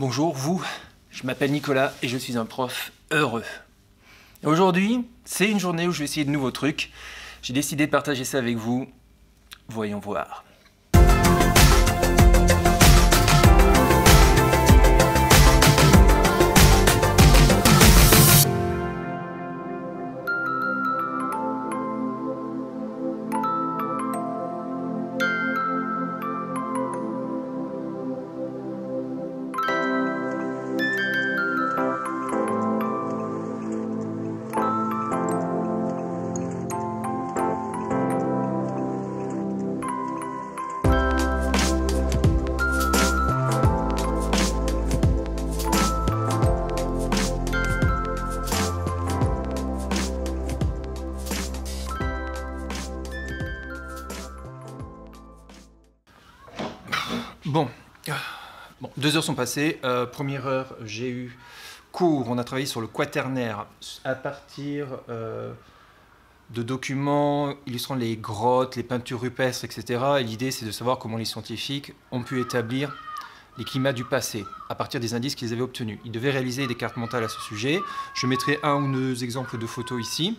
Bonjour vous, je m'appelle Nicolas et je suis un prof heureux. Aujourd'hui, c'est une journée où je vais essayer de nouveaux trucs. J'ai décidé de partager ça avec vous. Voyons voir. Bon, 2 heures sont passées. Première heure, j'ai eu cours. On a travaillé sur le quaternaire à partir de documents illustrant les grottes, les peintures rupestres, etc. Et l'idée, c'est de savoir comment les scientifiques ont pu établir les climats du passé à partir des indices qu'ils avaient obtenus. Ils devaient réaliser des cartes mentales à ce sujet. Je mettrai 1 ou 2 exemples de photos ici,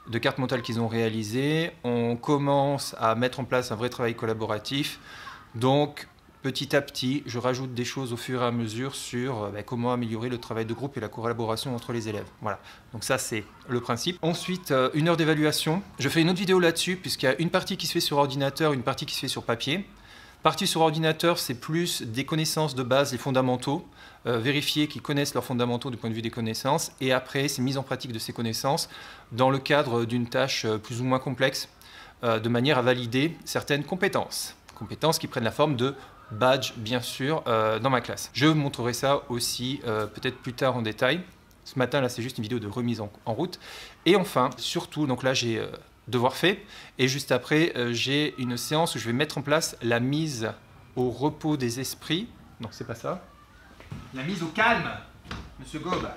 de cartes mentales qu'ils ont réalisées. On commence à mettre en place un vrai travail collaboratif. Donc, petit à petit, je rajoute des choses au fur et à mesure sur comment améliorer le travail de groupe et la collaboration entre les élèves. Voilà, donc ça c'est le principe. Ensuite, 1 heure d'évaluation. Je fais une autre vidéo là-dessus, puisqu'il y a une partie qui se fait sur ordinateur, une partie qui se fait sur papier. Partie sur ordinateur, c'est plus des connaissances de base, les fondamentaux, vérifier qu'ils connaissent leurs fondamentaux du point de vue des connaissances, et après, c'est mise en pratique de ces connaissances dans le cadre d'une tâche plus ou moins complexe, de manière à valider certaines compétences. Compétences qui prennent la forme de badge, bien sûr, dans ma classe. Je vous montrerai ça aussi peut-être plus tard en détail. Ce matin, là, c'est juste une vidéo de remise en route. Et enfin, surtout, donc là, j'ai devoir fait. Et juste après, j'ai une séance où je vais mettre en place la mise au repos des esprits. Non, c'est pas ça. La mise au calme, Monsieur Gaube.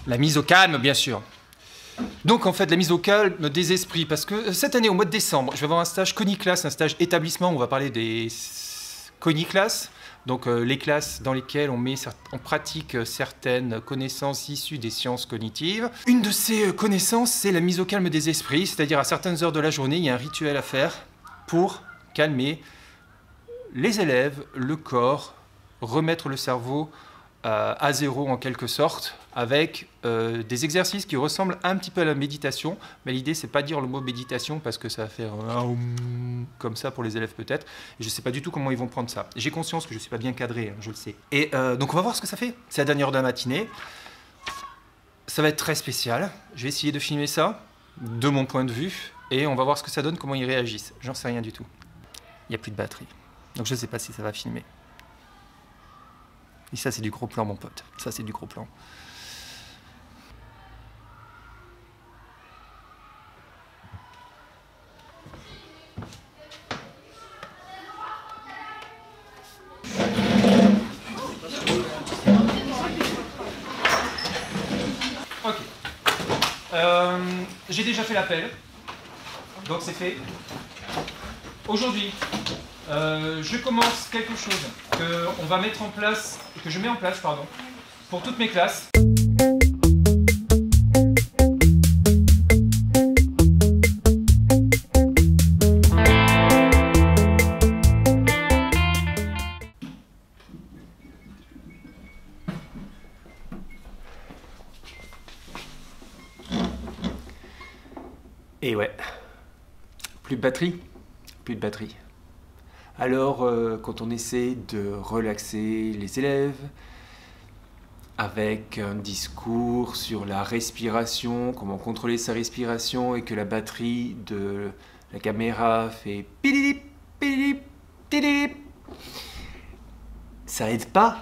La mise au calme, bien sûr. Donc en fait, la mise au calme des esprits, parce que cette année, au mois de décembre, je vais avoir un stage Coniclass, un stage établissement, où on va parler des Coniclass, donc les classes dans lesquelles on met en pratique certaines connaissances issues des sciences cognitives. Une de ces connaissances, c'est la mise au calme des esprits, c'est-à-dire à certaines heures de la journée, il y a un rituel à faire pour calmer les élèves, le corps, remettre le cerveau à zéro en quelque sorte, avec des exercices qui ressemblent un petit peu à la méditation, mais l'idée c'est pas dire le mot méditation parce que ça va faire comme ça pour les élèves peut-être, et je sais pas du tout comment ils vont prendre ça. J'ai conscience que je suis pas bien cadré, je le sais. Et donc on va voir ce que ça fait. C'est la dernière heure de la matinée, ça va être très spécial, je vais essayer de filmer ça, de mon point de vue, et on va voir ce que ça donne, comment ils réagissent. J'en sais rien du tout. Il n'y a plus de batterie, donc je sais pas si ça va filmer. Et ça, c'est du gros plan, mon pote. Ça, c'est du gros plan. Ok. J'ai déjà fait l'appel. Donc, c'est fait. Aujourd'hui, je commence quelque chose que on va mettre en place, que je mets en place, pardon, pour toutes mes classes. Et ouais, plus de batterie, plus de batterie. Alors, quand on essaie de relaxer les élèves avec un discours sur la respiration, comment contrôler sa respiration et que la batterie de la caméra fait pilip, pilip, pilip, ça aide pas,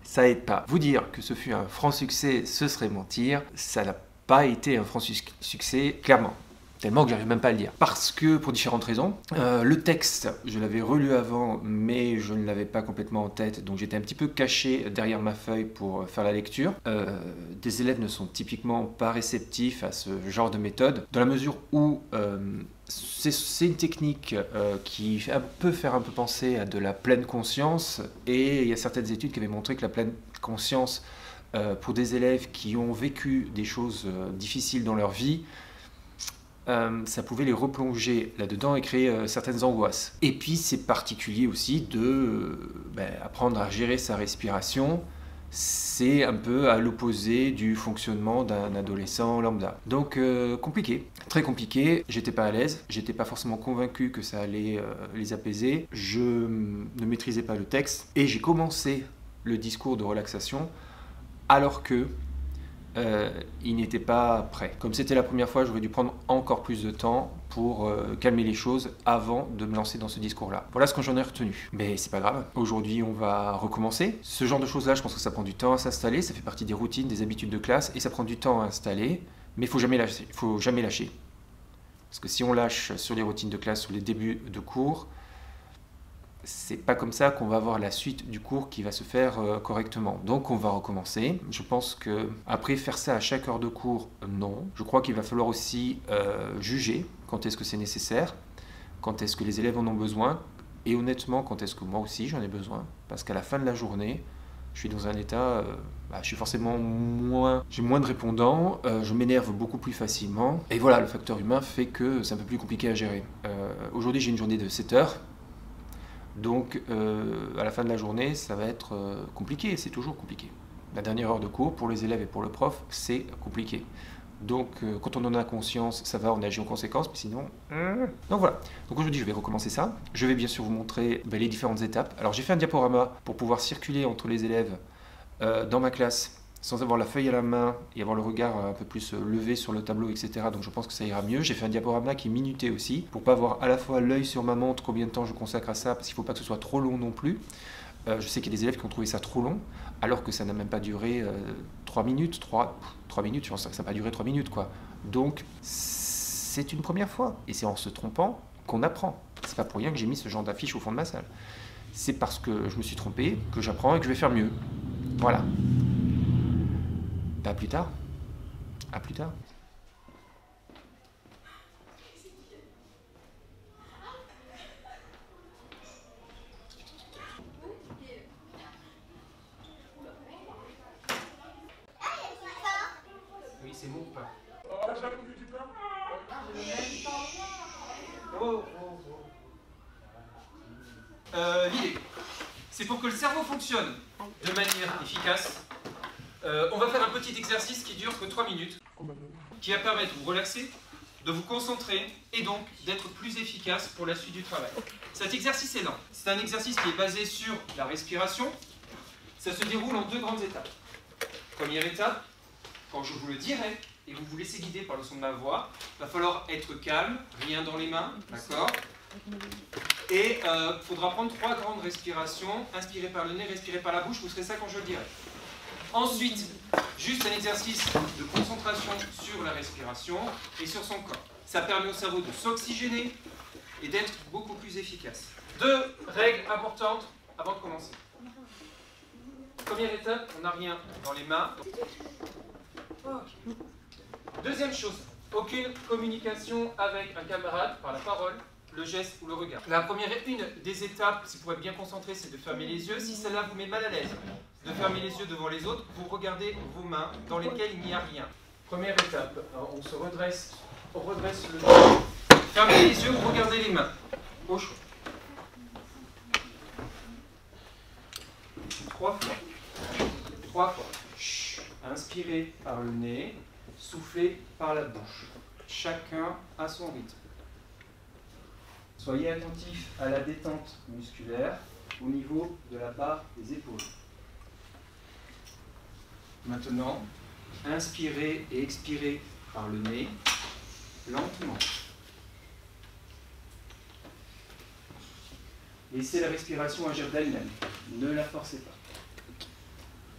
ça aide pas. Vous dire que ce fut un franc succès, ce serait mentir, ça n'a pas été un franc succès, clairement. tellement que j'arrive même pas à le lire. Parce que, pour différentes raisons, le texte, je l'avais relu avant, mais je ne l'avais pas complètement en tête, donc j'étais un petit peu caché derrière ma feuille pour faire la lecture. Des élèves ne sont typiquement pas réceptifs à ce genre de méthode, dans la mesure où c'est une technique qui peut faire un peu penser à de la pleine conscience, et il y a certaines études qui avaient montré que la pleine conscience, pour des élèves qui ont vécu des choses difficiles dans leur vie, ça pouvait les replonger là-dedans et créer certaines angoisses. Et puis c'est particulier aussi de apprendre à gérer sa respiration. C'est un peu à l'opposé du fonctionnement d'un adolescent lambda. Donc compliqué, très compliqué. J'étais pas à l'aise, j'étais pas forcément convaincu que ça allait les apaiser. Je ne maîtrisais pas le texte et j'ai commencé le discours de relaxation alors que il n'était pas prêt. Comme c'était la première fois, j'aurais dû prendre encore plus de temps pour calmer les choses avant de me lancer dans ce discours-là. Voilà ce que j'en ai retenu. Mais c'est pas grave. Aujourd'hui, on va recommencer. Ce genre de choses-là, je pense que ça prend du temps à s'installer. Ça fait partie des routines, des habitudes de classe, et ça prend du temps à installer. Mais il faut jamais lâcher. Faut jamais lâcher. Parce que si on lâche sur les routines de classe ou les débuts de cours, c'est pas comme ça qu'on va avoir la suite du cours qui va se faire correctement. Donc on va recommencer. Je pense que après faire ça à chaque heure de cours, non. Je crois qu'il va falloir aussi juger quand est-ce que c'est nécessaire, quand est-ce que les élèves en ont besoin, et honnêtement quand est-ce que moi aussi j'en ai besoin. Parce qu'à la fin de la journée, je suis dans un état, je suis forcément j'ai moins de répondants, je m'énerve beaucoup plus facilement. Et voilà, le facteur humain fait que c'est un peu plus compliqué à gérer. Aujourd'hui j'ai une journée de 7 heures. Donc, à la fin de la journée, ça va être compliqué, c'est toujours compliqué. La dernière heure de cours, pour les élèves et pour le prof, c'est compliqué. Donc, quand on en a conscience, ça va, on agit en conséquence, mais sinon... Donc voilà. Donc aujourd'hui, je vais recommencer ça. Je vais bien sûr vous montrer les différentes étapes. Alors, j'ai fait un diaporama pour pouvoir circuler entre les élèves dans ma classe, sans avoir la feuille à la main et avoir le regard un peu plus levé sur le tableau, etc. Donc je pense que ça ira mieux. J'ai fait un diaporama qui est minuté aussi, pour pas avoir à la fois l'œil sur ma montre, combien de temps je consacre à ça, parce qu'il ne faut pas que ce soit trop long non plus. Je sais qu'il y a des élèves qui ont trouvé ça trop long, alors que ça n'a même pas duré 3 minutes. 3 minutes, je pense que ça n'a pas duré 3 minutes, quoi. Donc c'est une première fois, et c'est en se trompant qu'on apprend. C'est pas pour rien que j'ai mis ce genre d'affiche au fond de ma salle. C'est parce que je me suis trompé que j'apprends et que je vais faire mieux. Voilà. À plus tard. À plus tard. Oui, c'est bon ou pas? L'idée, c'est pour que le cerveau fonctionne de manière efficace. On va faire un petit exercice qui dure que 3 minutes, qui va permettre de vous relaxer, de vous concentrer et donc d'être plus efficace pour la suite du travail. Cet exercice est lent. C'est un exercice qui est basé sur la respiration. Ça se déroule en 2 grandes étapes. Première étape, quand je vous le dirai et vous vous laissez guider par le son de ma voix, il va falloir être calme, rien dans les mains, d'accord? Et il faudra prendre 3 grandes respirations, inspirer par le nez, respirer par la bouche, vous serez ça quand je le dirai. Ensuite, juste un exercice de concentration sur la respiration et sur son corps. Ça permet au cerveau de s'oxygéner et d'être beaucoup plus efficace. 2 règles importantes avant de commencer. Première étape, on n'a rien dans les mains. Deuxième chose, aucune communication avec un camarade par la parole, le geste ou le regard. Une des étapes, si pour être bien concentré, c'est de fermer les yeux. Si celle-là vous met mal à l'aise, de fermer les yeux devant les autres, vous regardez vos mains dans lesquelles il n'y a rien. Première étape, on se redresse, on redresse le dos. Fermez les yeux, regardez les mains. Au chaud. 3 fois. 3 fois. Chut. Inspirez par le nez, soufflez par la bouche. Chacun à son rythme. Soyez attentifs à la détente musculaire au niveau de la barre des épaules. Maintenant, inspirez et expirez par le nez, lentement. Laissez la respiration agir d'elle-même, ne la forcez pas.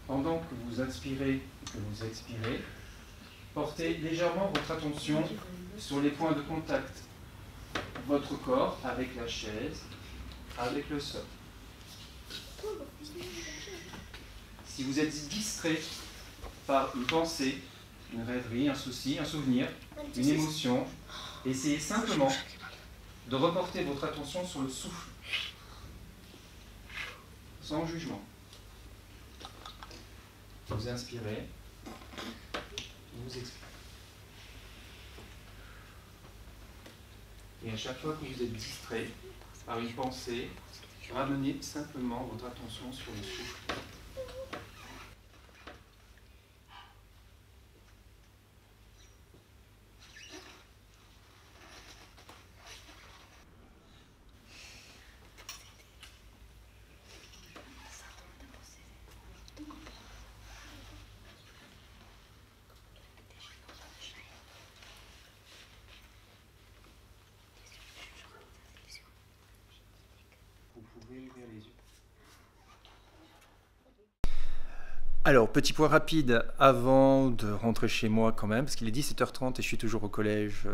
Pendant que vous inspirez et que vous expirez, Portez légèrement votre attention sur les points de contact. Votre corps avec la chaise, avec le sol. Si vous êtes distrait par une pensée, une rêverie, un souci, un souvenir, une émotion, essayez simplement de reporter votre attention sur le souffle, sans jugement. Vous inspirez, vous expirez. Et à chaque fois que vous êtes distrait par une pensée, ramenez simplement votre attention sur le souffle. Vous pouvez ouvrir les yeux. Alors, petit point rapide avant de rentrer chez moi quand même, parce qu'il est 17h30 et je suis toujours au collège.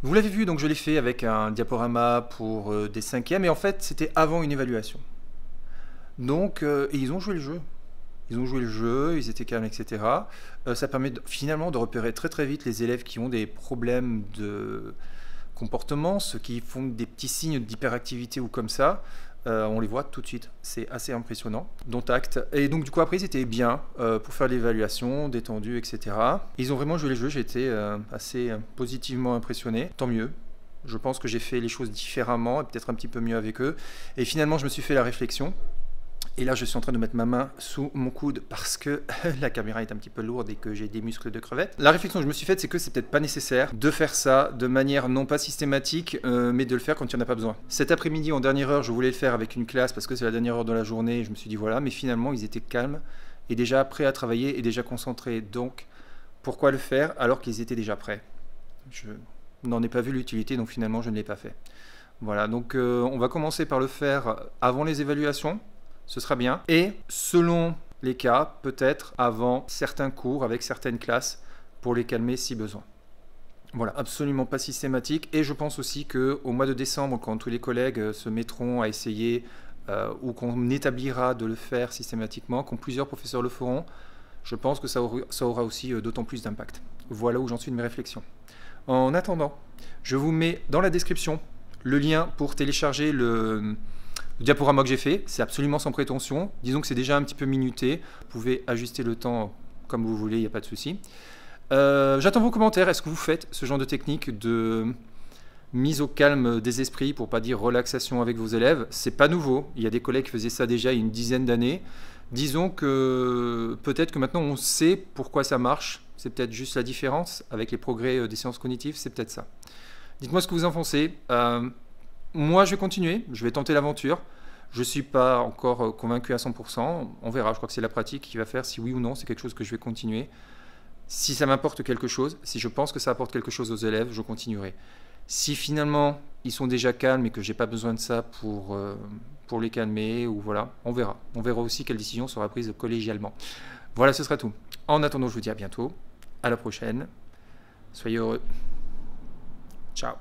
Vous l'avez vu, donc je l'ai fait avec un diaporama pour des 5e, et en fait, c'était avant une évaluation. Donc, et ils ont joué le jeu. Ils ont joué le jeu, ils étaient calmes, etc. Ça permet finalement de repérer très très vite les élèves qui ont des problèmes de comportement, ceux qui font des petits signes d'hyperactivité ou comme ça. On les voit tout de suite, c'est assez impressionnant, dont acte. Et donc du coup après ils étaient bien pour faire l'évaluation, détendus, etc. Ils ont vraiment joué le jeu, j'ai été assez positivement impressionné, tant mieux. Je pense que j'ai fait les choses différemment et peut-être un petit peu mieux avec eux. Et finalement je me suis fait la réflexion. Et là, je suis en train de mettre ma main sous mon coude parce que la caméra est un petit peu lourde et que j'ai des muscles de crevette. La réflexion que je me suis faite, c'est que c'est peut-être pas nécessaire de faire ça de manière non pas systématique, mais de le faire quand il n'y en a pas besoin. Cet après-midi, en dernière heure, je voulais le faire avec une classe parce que c'est la dernière heure de la journée. Et je me suis dit voilà, mais finalement, ils étaient calmes et déjà prêts à travailler et déjà concentrés. Donc, pourquoi le faire alors qu'ils étaient déjà prêts? Je n'en ai pas vu l'utilité, donc finalement, je ne l'ai pas fait. Voilà, donc on va commencer par le faire avant les évaluations. Ce sera bien. Et selon les cas, peut-être avant certains cours avec certaines classes pour les calmer si besoin. Voilà, absolument pas systématique. Et je pense aussi qu'au mois de décembre, quand tous les collègues se mettront à essayer ou qu'on établira de le faire systématiquement, quand plusieurs professeurs le feront, je pense que ça aura aussi d'autant plus d'impact. Voilà où j'en suis de mes réflexions. En attendant, je vous mets dans la description le lien pour télécharger le diaporama que j'ai fait, c'est absolument sans prétention. Disons que c'est déjà un petit peu minuté. Vous pouvez ajuster le temps comme vous voulez, il n'y a pas de souci. J'attends vos commentaires. Est-ce que vous faites ce genre de technique de mise au calme des esprits, pour pas dire relaxation avec vos élèves? C'est pas nouveau. Il y a des collègues qui faisaient ça déjà il y a une dizaine d'années. Disons que peut-être que maintenant on sait pourquoi ça marche. C'est peut-être juste la différence avec les progrès des sciences cognitives. C'est peut-être ça. Dites-moi ce que vous en pensez. Moi, je vais continuer, je vais tenter l'aventure. Je ne suis pas encore convaincu à 100%. On verra, je crois que c'est la pratique qui va faire si oui ou non c'est quelque chose que je vais continuer. Si ça m'apporte quelque chose, si je pense que ça apporte quelque chose aux élèves, je continuerai. Si finalement ils sont déjà calmes et que je n'ai pas besoin de ça pour les calmer, ou voilà, on verra. On verra aussi quelle décision sera prise collégialement. Voilà, ce sera tout. En attendant, je vous dis à bientôt. À la prochaine. Soyez heureux. Ciao.